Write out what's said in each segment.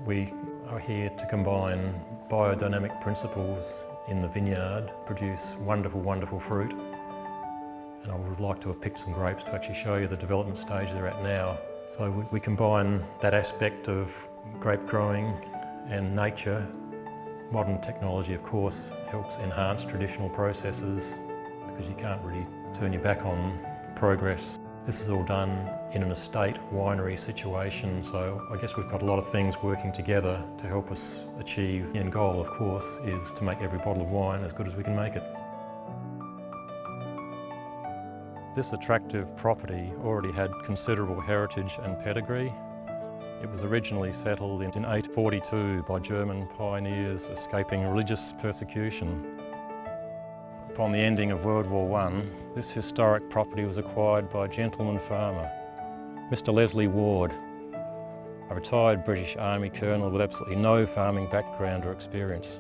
We are here to combine biodynamic principles in the vineyard, produce wonderful, wonderful fruit. And I would like to have picked some grapes to actually show you the development stage they're at now. So we combine that aspect of grape growing and nature. Modern technology, of course, helps enhance traditional processes because you can't really turn your back on progress. This is all done in an estate winery situation, so I guess we've got a lot of things working together to help us achieve. The end goal, of course, is to make every bottle of wine as good as we can make it. This attractive property already had considerable heritage and pedigree. It was originally settled in 842 by German pioneers escaping religious persecution. Upon the ending of World War I, this historic property was acquired by a gentleman farmer, Mr. Leslie Ward, a retired British Army colonel with absolutely no farming background or experience.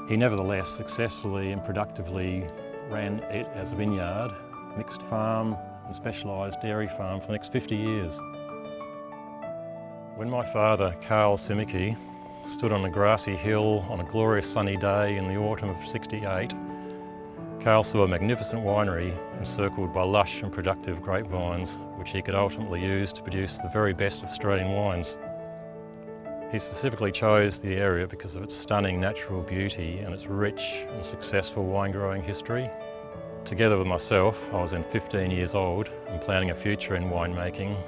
He nevertheless successfully and productively ran it as a vineyard, mixed farm and specialised dairy farm for the next 50 years. When my father, Carl Cimicky, stood on a grassy hill on a glorious sunny day in the autumn of '68, Carl saw a magnificent winery encircled by lush and productive grapevines, which he could ultimately use to produce the very best of Australian wines. He specifically chose the area because of its stunning natural beauty and its rich and successful wine growing history. Together with myself, I was then 15 years old and planning a future in winemaking.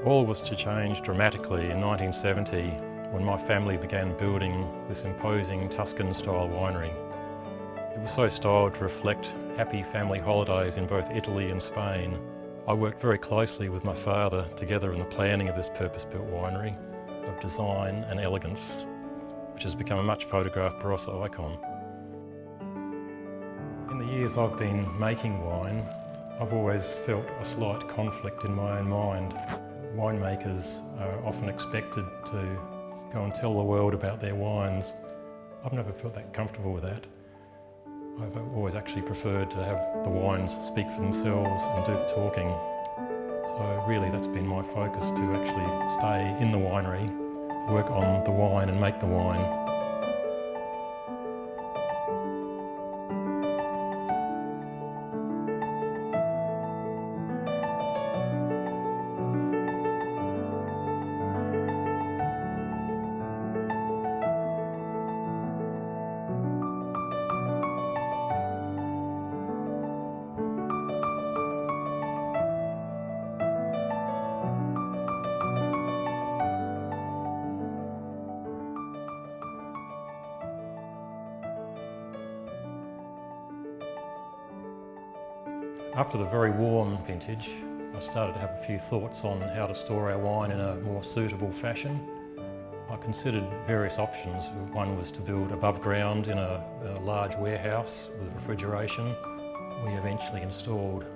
All was to change dramatically in 1970 when my family began building this imposing Tuscan-style winery. It was so styled to reflect happy family holidays in both Italy and Spain. I worked very closely with my father together in the planning of this purpose-built winery of design and elegance, which has become a much photographed Barossa icon. In the years I've been making wine, I've always felt a slight conflict in my own mind. Winemakers are often expected to go and tell the world about their wines. I've never felt that comfortable with that. I've always actually preferred to have the wines speak for themselves and do the talking. So really that's been my focus, to actually stay in the winery, work on the wine and make the wine. After the very warm vintage, I started to have a few thoughts on how to store our wine in a more suitable fashion. I considered various options. One was to build above ground in a large warehouse with refrigeration. We eventually installed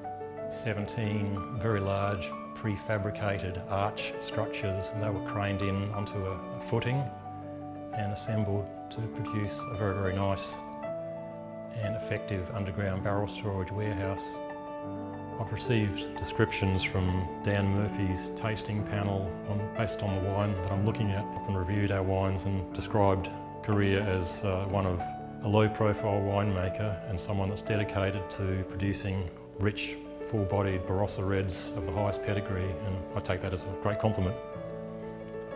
17 very large prefabricated arch structures, and they were craned in onto a footing and assembled to produce a very, very nice and effective underground barrel storage warehouse. I've received descriptions from Dan Murphy's tasting panel based on the wine that I'm looking at. I've often reviewed our wines and described Korea as one of a low-profile winemaker and someone that's dedicated to producing rich, full-bodied Barossa Reds of the highest pedigree, and I take that as a great compliment.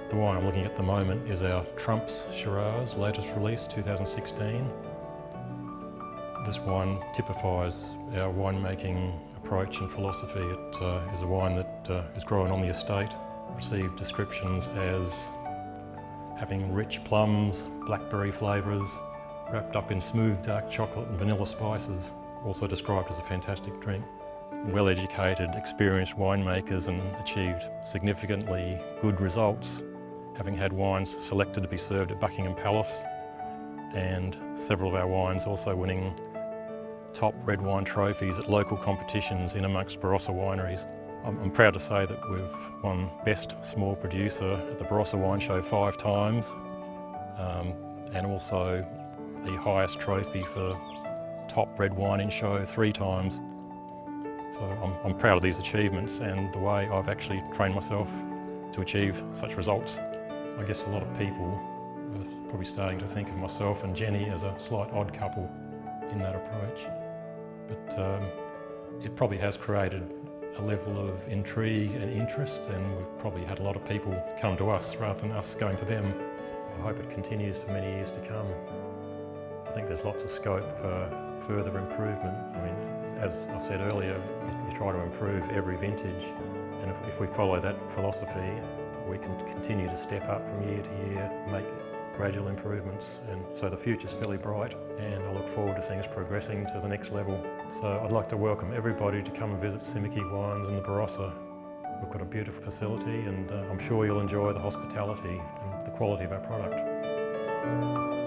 The wine I'm looking at the moment is our Trumps Shiraz, latest release, 2016. This wine typifies our winemaking approach and philosophy. It is a wine that is grown on the estate. Received descriptions as having rich plums, blackberry flavours, wrapped up in smooth dark chocolate and vanilla spices. Also described as a fantastic drink. Well-educated, experienced winemakers and achieved significantly good results, having had wines selected to be served at Buckingham Palace, and several of our wines also winning top red wine trophies at local competitions in amongst Barossa wineries. I'm proud to say that we've won Best Small Producer at the Barossa Wine Show 5 times, and also the highest trophy for top red wine in show 3 times. So I'm proud of these achievements and the way I've actually trained myself to achieve such results. I guess a lot of people are probably starting to think of myself and Jenny as a slight odd couple in that approach. But it probably has created a level of intrigue and interest, and we've probably had a lot of people come to us rather than us going to them. I hope it continues for many years to come. I think there's lots of scope for further improvement. I mean, as I said earlier, you try to improve every vintage, and if we follow that philosophy, we can continue to step up from year to year, make gradual improvements, and so the future's fairly bright, and I look forward to things progressing to the next level. So I'd like to welcome everybody to come and visit Cimicky Wines in the Barossa. We've got a beautiful facility, and I'm sure you'll enjoy the hospitality and the quality of our product.